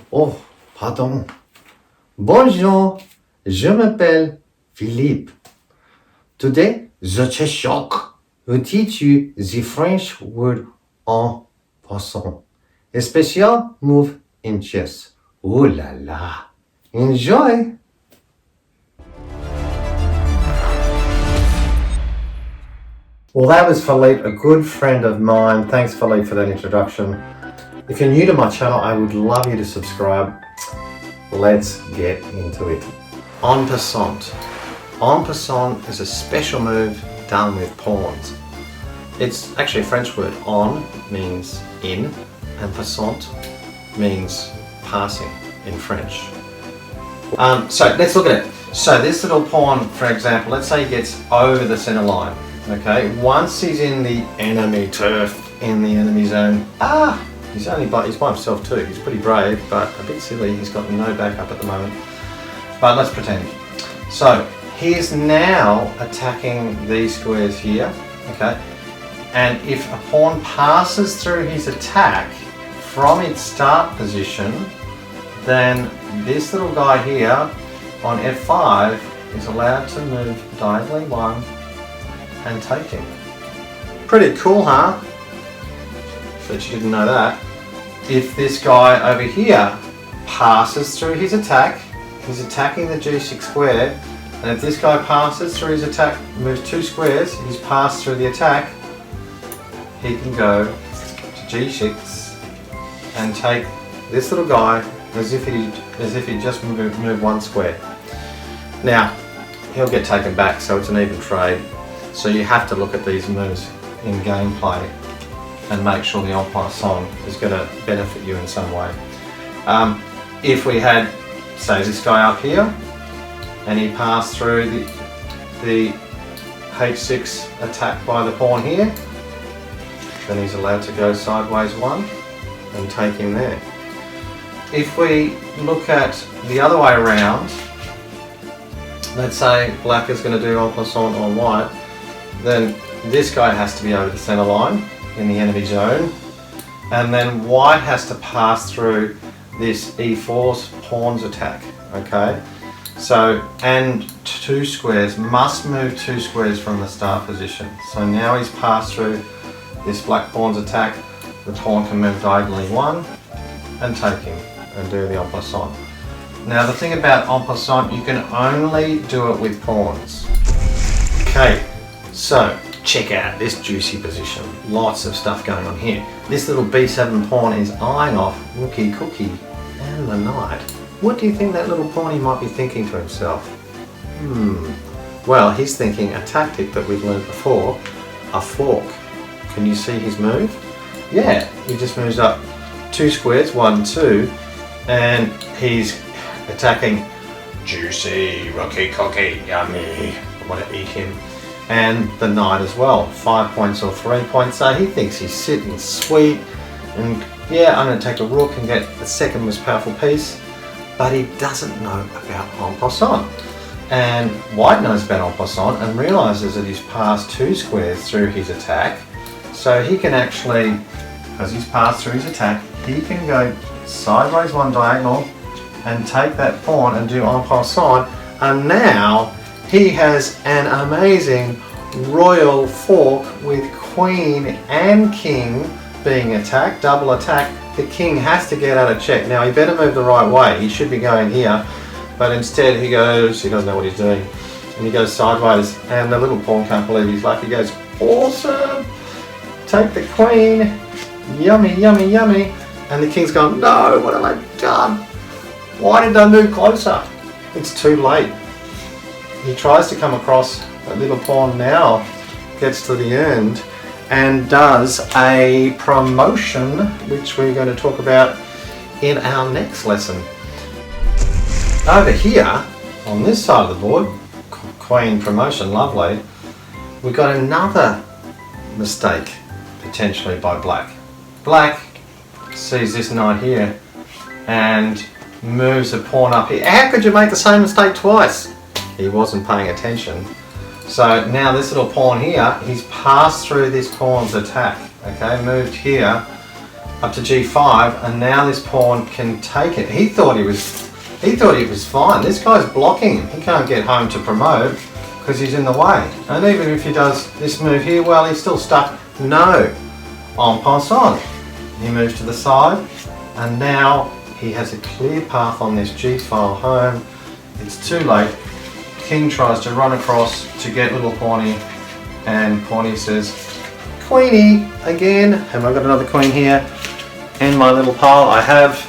Oh, pardon. Bonjour, je m'appelle Philippe. Today, the chess shock will teach you the French word en passant, a special move in chess. Ooh la la. Enjoy! Well, that was Philippe, a good friend of mine. Thanks, Philippe, for that introduction. If you're new to my channel, I would love you to subscribe. Let's get into it. En passant. En passant is a special move done with pawns. It's actually a French word. En means in, and passant means passing in French. So let's look at it. So this little pawn, for example, let's say he gets over the center line. Okay, once he's in the enemy turf, in the enemy zone, he's by himself too. He's pretty brave, but a bit silly. He's got no backup at the moment. But let's pretend. So he is now attacking these squares here. Okay, and if a pawn passes through his attack from its start position, then this little guy here on F5 is allowed to move diagonally one and take him. Pretty cool, huh? Bet you didn't know that. If this guy over here passes through his attack, he's attacking the G6 square, and if this guy passes through his attack, moves two squares, he's passed through the attack, he can go to G6 and take this little guy as if he just moved one square. Now, he'll get taken back, so it's an even trade. So you have to look at these moves in gameplay and make sure the en passant is going to benefit you in some way. If we had, say, this guy up here, and he passed through the H6 attack by the pawn here, then he's allowed to go sideways one and take him there. If we look at the other way around, let's say black is going to do en passant on white, then this guy has to be over the center line in the enemy zone, and then white has to pass through this E4's pawn's attack. Okay, so and two squares must move two squares from the start position. So now he's passed through this black pawn's attack, the pawn can move diagonally one and take him and do the en passant. Now the thing about en passant, you can only do it with pawns. Okay, so check out this juicy position. Lots of stuff going on here. This little B7 pawn is eyeing off Rookie Cookie and the knight. What do you think that little pawny might be thinking to himself? Well, he's thinking a tactic that we've learned before, a fork. Can you see his move? Yeah, he just moves up two squares, 1, 2, and he's attacking juicy Rookie Cookie, yummy, I want to eat him. And the knight as well, 5 points or 3 points. So he thinks he's sitting sweet, and yeah, I'm going to take a rook and get the second most powerful piece, but he doesn't know about en passant. And white knows about en passant and realizes that he's passed two squares through his attack, so he can actually, as he's passed through his attack, he can go sideways one diagonal and take that pawn and do en passant, and now he has an amazing royal fork with queen and king being attacked, double attack. The king has to get out of check. Now he better move the right way. He should be going here, but instead he doesn't know what he's doing, and he goes sideways, and the little pawn can't believe he's lucky. He goes, awesome, take the queen, yummy, yummy, yummy. And the king's gone, no, what have I done? Why did I move closer? It's too late. He tries to come across, that little pawn now gets to the end and does a promotion, which we're going to talk about in our next lesson. Over here, on this side of the board, queen promotion, lovely, we've got another mistake potentially by black. Black sees this knight here and moves a pawn up here. How could you make the same mistake twice? He wasn't paying attention. So now this little pawn here, he's passed through this pawn's attack. Okay, moved here, up to G5, and now this pawn can take it. He thought it was fine. This guy's blocking him. He can't get home to promote because he's in the way. And even if he does this move here, well, he's still stuck. No, en passant. He moves to the side, and now he has a clear path on this G-file home. It's too late. King tries to run across to get little Pawny, and Pawny says, Queenie again. Have I got another queen here? In my little pile I have.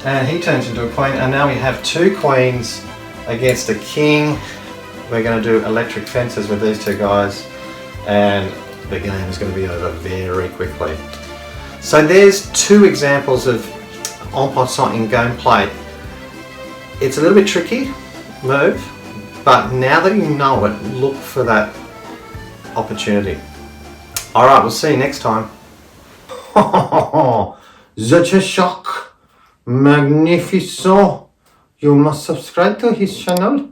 And he turns into a queen, and now we have two queens against a king. We're going to do electric fences with these two guys, and the game is going to be over very quickly. So there's two examples of en passant in gameplay. It's a little bit tricky move, but now that you know it, look for that opportunity. Alright, we'll see you next time. Such a shock! Magnificent! You must subscribe to his channel.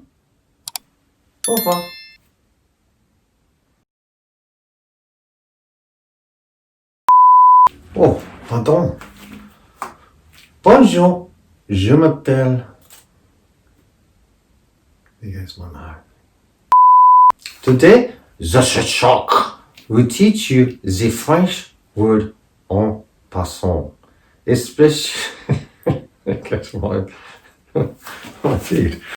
Au revoir. Oh, pardon. Bonjour, je m'appelle. Here's my mouth. Today, the shock will teach you the French word en passant. Especially, my feet.